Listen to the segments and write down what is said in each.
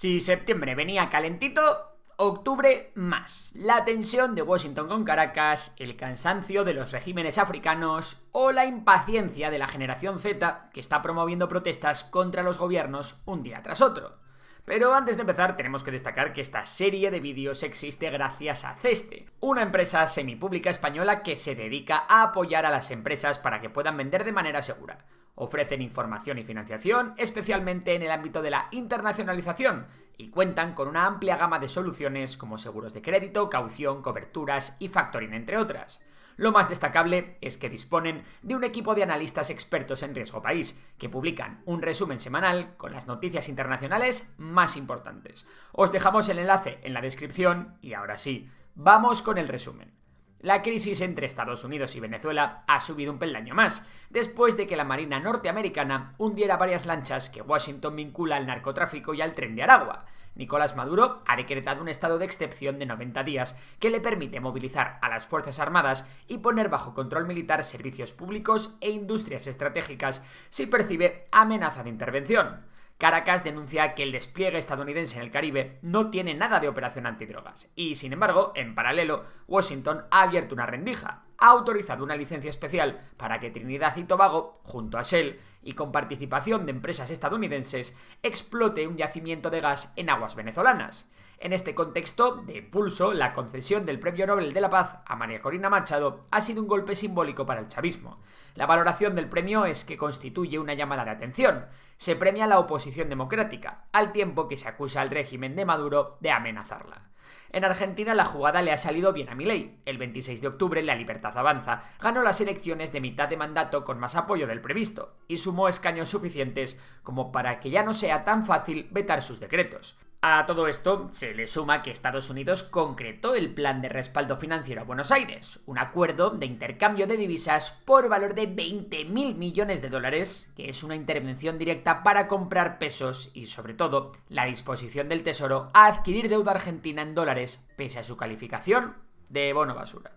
Si septiembre venía calentito, octubre más. La tensión de Washington con Caracas, el cansancio de los regímenes africanos o la impaciencia de la generación Z que está promoviendo protestas contra los gobiernos un día tras otro. Pero antes de empezar tenemos que destacar que esta serie de vídeos existe gracias a Ceste, una empresa semipública española que se dedica a apoyar a las empresas para que puedan vender de manera segura. Ofrecen información y financiación, especialmente en el ámbito de la internacionalización, y cuentan con una amplia gama de soluciones como seguros de crédito, caución, coberturas y factoring, entre otras. Lo más destacable es que disponen de un equipo de analistas expertos en riesgo país, que publican un resumen semanal con las noticias internacionales más importantes. Os dejamos el enlace en la descripción y ahora sí, vamos con el resumen. La crisis entre Estados Unidos y Venezuela ha subido un peldaño más, después de que la Marina norteamericana hundiera varias lanchas que Washington vincula al narcotráfico y al Tren de Aragua. Nicolás Maduro ha decretado un estado de excepción de 90 días que le permite movilizar a las Fuerzas Armadas y poner bajo control militar servicios públicos e industrias estratégicas si percibe amenaza de intervención. Caracas denuncia que el despliegue estadounidense en el Caribe no tiene nada de operación antidrogas y, sin embargo, en paralelo, Washington ha abierto una rendija, ha autorizado una licencia especial para que Trinidad y Tobago, junto a Shell y con participación de empresas estadounidenses, explote un yacimiento de gas en aguas venezolanas. En este contexto de pulso, la concesión del Premio Nobel de la Paz a María Corina Machado ha sido un golpe simbólico para el chavismo. La valoración del premio es que constituye una llamada de atención. Se premia a la oposición democrática, al tiempo que se acusa al régimen de Maduro de amenazarla. En Argentina la jugada le ha salido bien a Milei. El 26 de octubre La Libertad Avanza ganó las elecciones de mitad de mandato con más apoyo del previsto y sumó escaños suficientes como para que ya no sea tan fácil vetar sus decretos. A todo esto se le suma que Estados Unidos concretó el plan de respaldo financiero a Buenos Aires, un acuerdo de intercambio de divisas por valor de 20.000 millones de dólares, que es una intervención directa para comprar pesos y, sobre todo, la disposición del Tesoro a adquirir deuda argentina en dólares, pese a su calificación de bono basura.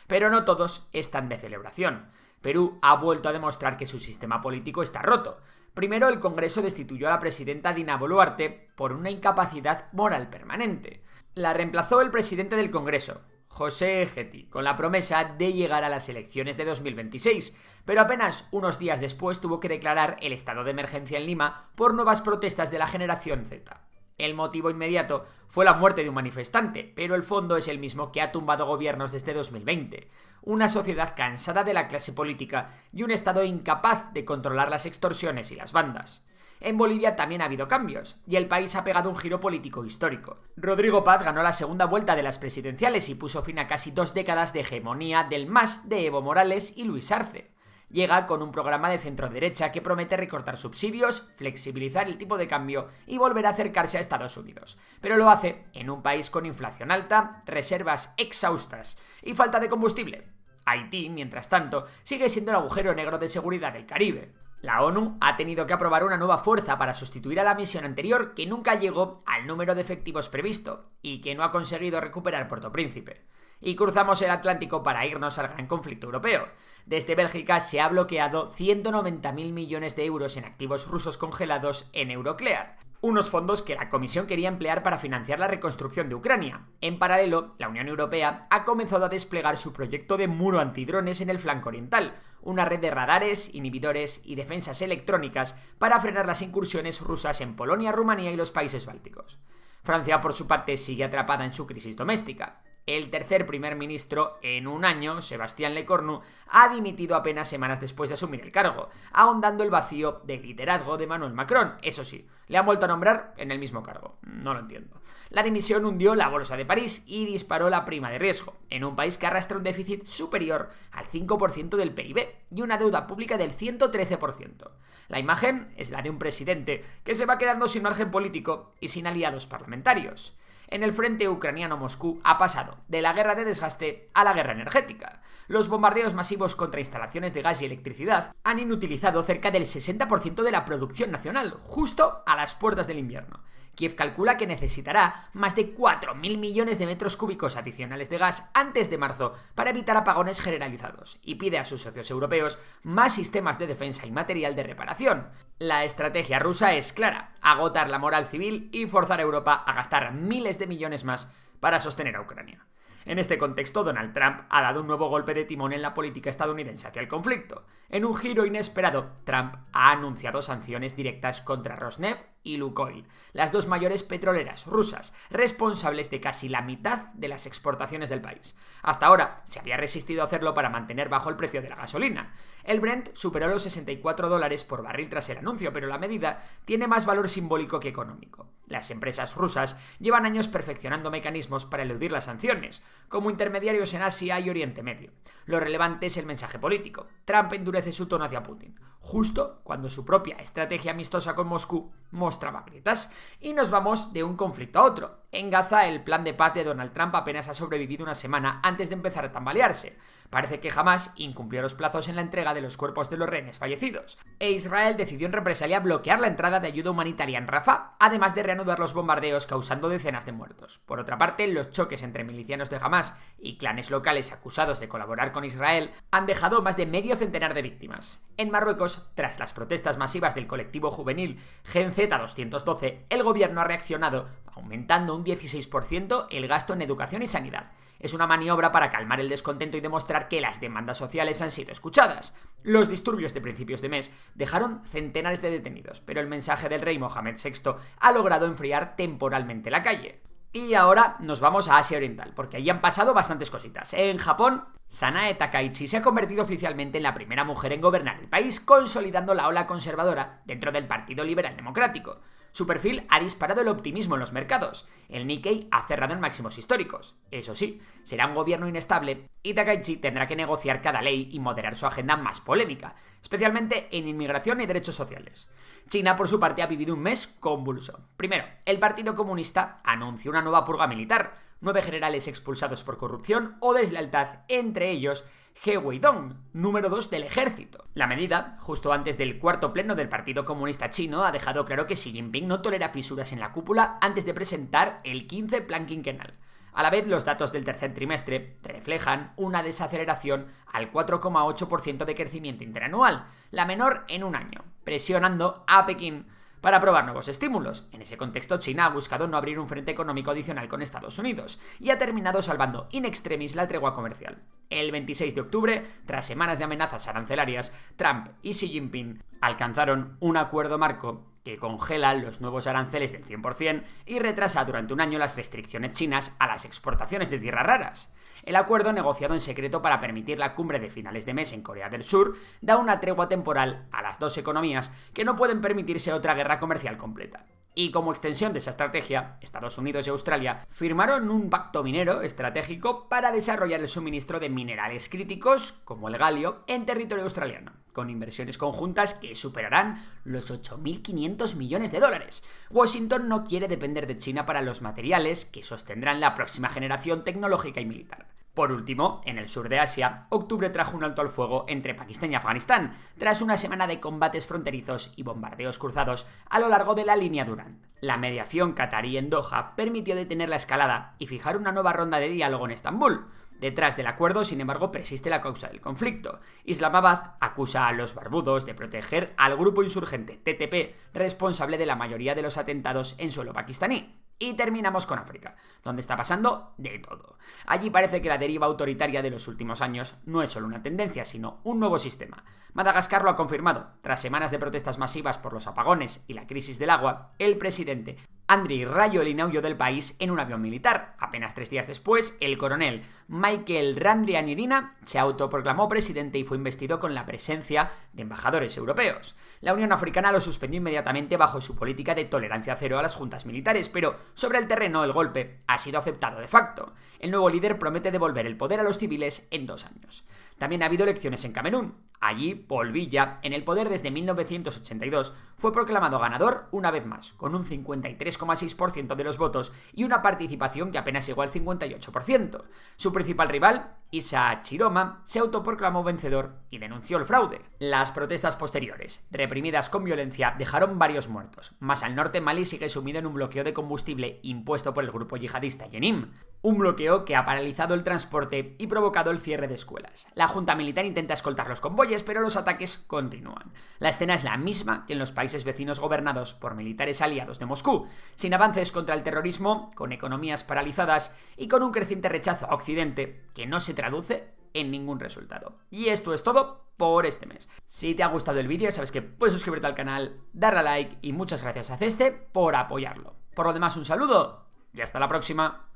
Pero no todos están de celebración. Perú ha vuelto a demostrar que su sistema político está roto. Primero, el Congreso destituyó a la presidenta Dina Boluarte por una incapacidad moral permanente. La reemplazó el presidente del Congreso, José Getty, con la promesa de llegar a las elecciones de 2026, pero apenas unos días después tuvo que declarar el estado de emergencia en Lima por nuevas protestas de la generación Z. El motivo inmediato fue la muerte de un manifestante, pero el fondo es el mismo que ha tumbado gobiernos desde 2020. Una sociedad cansada de la clase política y un Estado incapaz de controlar las extorsiones y las bandas. En Bolivia también ha habido cambios, y el país ha pegado un giro político histórico. Rodrigo Paz ganó la segunda vuelta de las presidenciales y puso fin a casi 2 décadas de hegemonía del MAS de Evo Morales y Luis Arce. Llega con un programa de centro-derecha que promete recortar subsidios, flexibilizar el tipo de cambio y volver a acercarse a Estados Unidos. Pero lo hace en un país con inflación alta, reservas exhaustas y falta de combustible. Haití, mientras tanto, sigue siendo el agujero negro de seguridad del Caribe. La ONU ha tenido que aprobar una nueva fuerza para sustituir a la misión anterior que nunca llegó al número de efectivos previsto y que no ha conseguido recuperar Puerto Príncipe. Y cruzamos el Atlántico para irnos al gran conflicto europeo. Desde Bélgica se ha bloqueado 190.000 millones de euros en activos rusos congelados en Euroclear, unos fondos que la Comisión quería emplear para financiar la reconstrucción de Ucrania. En paralelo, la Unión Europea ha comenzado a desplegar su proyecto de muro antidrones en el flanco oriental, una red de radares, inhibidores y defensas electrónicas para frenar las incursiones rusas en Polonia, Rumanía y los países bálticos. Francia, por su parte, sigue atrapada en su crisis doméstica. El tercer primer ministro en un año, Sébastien Lecornu, ha dimitido apenas semanas después de asumir el cargo, ahondando el vacío de liderazgo de Emmanuel Macron. Eso sí, le han vuelto a nombrar en el mismo cargo. No lo entiendo. La dimisión hundió la bolsa de París y disparó la prima de riesgo, en un país que arrastra un déficit superior al 5% del PIB y una deuda pública del 113%. La imagen es la de un presidente que se va quedando sin margen político y sin aliados parlamentarios. En el frente ucraniano, Moscú ha pasado de la guerra de desgaste a la guerra energética. Los bombardeos masivos contra instalaciones de gas y electricidad han inutilizado cerca del 60% de la producción nacional, justo a las puertas del invierno. Kiev calcula que necesitará más de 4.000 millones de metros cúbicos adicionales de gas antes de marzo para evitar apagones generalizados y pide a sus socios europeos más sistemas de defensa y material de reparación. La estrategia rusa es clara: agotar la moral civil y forzar a Europa a gastar miles de millones más para sostener a Ucrania. En este contexto, Donald Trump ha dado un nuevo golpe de timón en la política estadounidense hacia el conflicto. En un giro inesperado, Trump ha anunciado sanciones directas contra Rosneft y Lukoil, las dos mayores petroleras rusas, responsables de casi la mitad de las exportaciones del país. Hasta ahora se había resistido a hacerlo para mantener bajo el precio de la gasolina. El Brent superó los $64 por barril tras el anuncio, pero la medida tiene más valor simbólico que económico. Las empresas rusas llevan años perfeccionando mecanismos para eludir las sanciones, como intermediarios en Asia y Oriente Medio. Lo relevante es el mensaje político. Trump endurece su tono hacia Putin, justo cuando su propia estrategia amistosa con Moscú mostraba grietas. Y nos vamos de un conflicto a otro. En Gaza, el plan de paz de Donald Trump apenas ha sobrevivido una semana antes de empezar a tambalearse. Parece que Hamás incumplió los plazos en la entrega de los cuerpos de los rehenes fallecidos, e Israel decidió en represalia bloquear la entrada de ayuda humanitaria en Rafah, además de reanudar los bombardeos causando decenas de muertos. Por otra parte, los choques entre milicianos de Hamás y clanes locales acusados de colaborar con Israel han dejado más de medio centenar de víctimas. En Marruecos, tras las protestas masivas del colectivo juvenil Gen Z 212, el gobierno ha reaccionado aumentando un 16% el gasto en educación y sanidad. Es una maniobra para calmar el descontento y demostrar que las demandas sociales han sido escuchadas. Los disturbios de principios de mes dejaron centenares de detenidos, pero el mensaje del rey Mohamed VI ha logrado enfriar temporalmente la calle. Y ahora nos vamos a Asia Oriental, porque allí han pasado bastantes cositas. En Japón, Sanae Takaichi se ha convertido oficialmente en la primera mujer en gobernar el país, consolidando la ola conservadora dentro del Partido Liberal Democrático. Su perfil ha disparado el optimismo en los mercados. El Nikkei ha cerrado en máximos históricos. Eso sí, será un gobierno inestable y Takaichi tendrá que negociar cada ley y moderar su agenda más polémica, especialmente en inmigración y derechos sociales. China, por su parte, ha vivido un mes convulso. Primero, el Partido Comunista anunció una nueva purga militar, 9 generales expulsados por corrupción o deslealtad, entre ellos He Weidong, número 2 del ejército. La medida, justo antes del cuarto pleno del Partido Comunista Chino, ha dejado claro que Xi Jinping no tolera fisuras en la cúpula antes de presentar el 15 plan quinquenal. A la vez, los datos del tercer trimestre reflejan una desaceleración al 4,8% de crecimiento interanual, la menor en un año, presionando a Pekín para aprobar nuevos estímulos. En ese contexto, China ha buscado no abrir un frente económico adicional con Estados Unidos y ha terminado salvando in extremis la tregua comercial. El 26 de octubre, tras semanas de amenazas arancelarias, Trump y Xi Jinping alcanzaron un acuerdo marco que congela los nuevos aranceles del 100% y retrasa durante un año las restricciones chinas a las exportaciones de tierras raras. El acuerdo, negociado en secreto para permitir la cumbre de finales de mes en Corea del Sur, da una tregua temporal a las dos economías que no pueden permitirse otra guerra comercial completa. Y como extensión de esa estrategia, Estados Unidos y Australia firmaron un pacto minero estratégico para desarrollar el suministro de minerales críticos, como el galio, en territorio australiano, con inversiones conjuntas que superarán los 8.500 millones de dólares. Washington no quiere depender de China para los materiales que sostendrán la próxima generación tecnológica y militar. Por último, en el sur de Asia, octubre trajo un alto al fuego entre Pakistán y Afganistán, tras una semana de combates fronterizos y bombardeos cruzados a lo largo de la línea Durand. La mediación catarí en Doha permitió detener la escalada y fijar una nueva ronda de diálogo en Estambul. Detrás del acuerdo, sin embargo, persiste la causa del conflicto. Islamabad acusa a los barbudos de proteger al grupo insurgente TTP, responsable de la mayoría de los atentados en suelo pakistaní. Y terminamos con África, donde está pasando de todo. Allí parece que la deriva autoritaria de los últimos años no es solo una tendencia, sino un nuevo sistema. Madagascar lo ha confirmado. Tras semanas de protestas masivas por los apagones y la crisis del agua, el presidente Andry Rajoelina huyó del país en un avión militar. Apenas 3 días después, el coronel Michael Randrianirina se autoproclamó presidente y fue investido con la presencia de embajadores europeos. La Unión Africana lo suspendió inmediatamente bajo su política de tolerancia cero a las juntas militares, pero sobre el terreno el golpe ha sido aceptado de facto. El nuevo líder promete devolver el poder a los civiles en 2 años. También ha habido elecciones en Camerún. Allí, Paul Biya, en el poder desde 1982, fue proclamado ganador una vez más, con un 53,6% de los votos y una participación que apenas llegó al 58%. Su principal rival, Issa Chiroma, se autoproclamó vencedor y denunció el fraude. Las protestas posteriores, reprimidas con violencia, dejaron varios muertos. Más al norte, Mali sigue sumido en un bloqueo de combustible impuesto por el grupo yihadista Yenim. Un bloqueo que ha paralizado el transporte y provocado el cierre de escuelas. La junta militar intenta escoltar los convoyes, pero los ataques continúan. La escena es la misma que en los países vecinos gobernados por militares aliados de Moscú, sin avances contra el terrorismo, con economías paralizadas y con un creciente rechazo a Occidente que no se traduce en ningún resultado. Y esto es todo por este mes. Si te ha gustado el vídeo, sabes que puedes suscribirte al canal, darle a like y muchas gracias a Ceste por apoyarlo. Por lo demás, un saludo y hasta la próxima.